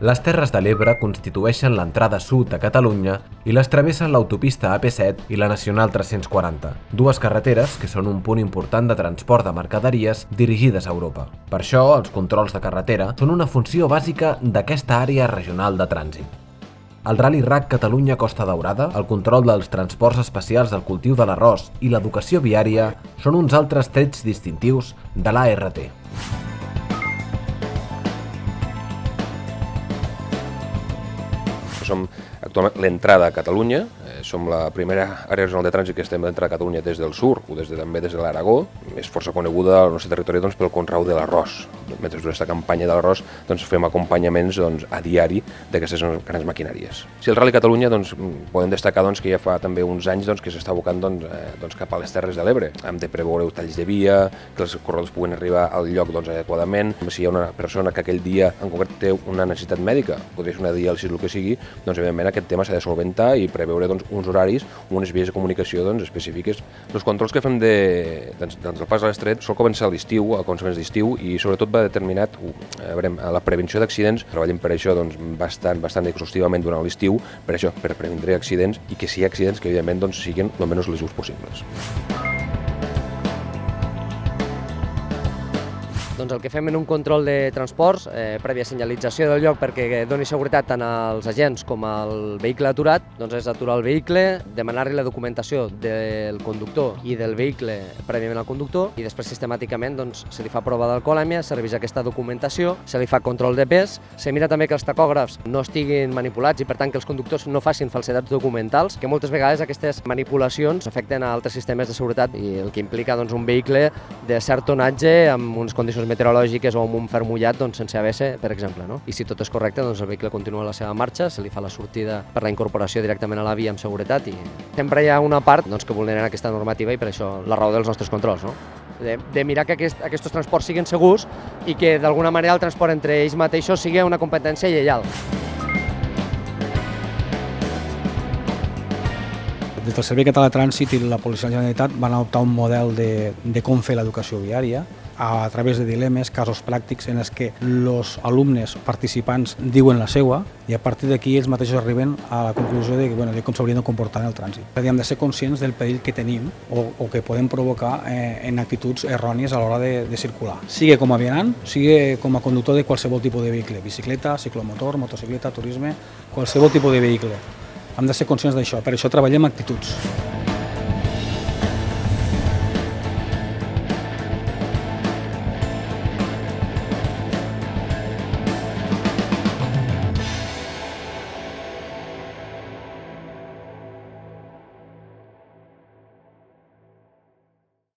Les Terres de l'Ebre constitueixen l'entrada sud a Catalunya i les travessen l'autopista AP7 i la Nacional 340, dues carreteres que són un punt important de transport de mercaderies dirigides a Europa. Per això, els controls de carretera són una funció bàsica d'aquesta àrea regional de trànsit. El Rally RAC Catalunya-Costa Daurada, el control dels transports especials del cultiu de l'arròs i l'educació viària són uns altres trets distintius de l'ART. Som actualment l'entrada a Catalunya, som la primera àrea regional de trànsit que estem d'entrar a Catalunya des del sur o també des de l'Aragó. És força coneguda al nostre territori pel conreu de l'arròs. Mentre durant aquesta campanya de l'arròs fem acompanyaments a diari d'aquestes grans maquinàries. Si el Rally Catalunya podem destacar que ja fa també uns anys que s'està abocant cap a les Terres de l'Ebre. Hem de preveure talls de via, que els corredors puguin arribar al lloc adequadament. Si hi ha una persona que aquell dia en concret té una necessitat mèdica, podria ser una diàlisi o el que sigui, evidentment aquest tema s'ha de solventar i preveure uns horaris, unes vies de comunicació específiques. Els controls que fem del pas a l'estret sol començar a l'estiu, a començaments d'estiu, i sobretot va determinat a la prevenció d'accidents. Treballem per això bastant exhaustivament durant l'estiu, per això, per previndre accidents i que si hi ha accidents que evidentment siguin el menys lesius possibles. El que fem en un control de transports, prèvia senyalització del lloc perquè doni seguretat tant als agents com al vehicle aturat, és aturar el vehicle, demanar-li la documentació del conductor i del vehicle prèviament al conductor i després sistemàticament se li fa prova d'alcoholèmia, se revisa aquesta documentació, se li fa control de pes, se mira també que els tacògrafs no estiguin manipulats i per tant que els conductors no facin falsedats documentals, que moltes vegades aquestes manipulacions afecten a altres sistemes de seguretat i el que implica un vehicle de cert tonatge amb unes condicions meteorològiques o amb un fer mullat sense ABS, per exemple. I si tot és correcte, el vehicle continua la seva marxa, se li fa la sortida per la incorporació directament a la via amb seguretat i sempre hi ha una part que vulneren aquesta normativa i per això la raó dels nostres controls. De mirar que aquests transports siguin segurs i que d'alguna manera el transport entre ells mateixos sigui una competència lleial. Des del Servei Català de Trànsit i la Policia de la Generalitat van adoptar un model de com fer l'educació viària a través de dilemes, casos pràctics en els que els alumnes participants diuen la seva i a partir d'aquí ells mateixos arriben a la conclusió de com s'haurien de comportar en el trànsit. Hem de ser conscients del perill que tenim o que podem provocar en actituds errònies a l'hora de circular. Sigui com a vianant, sigui com a conductor de qualsevol tipus de vehicle, bicicleta, ciclomotor, motocicleta, turisme, qualsevol tipus de vehicle. Hem de ser conscients d'això, per això treballem actituds.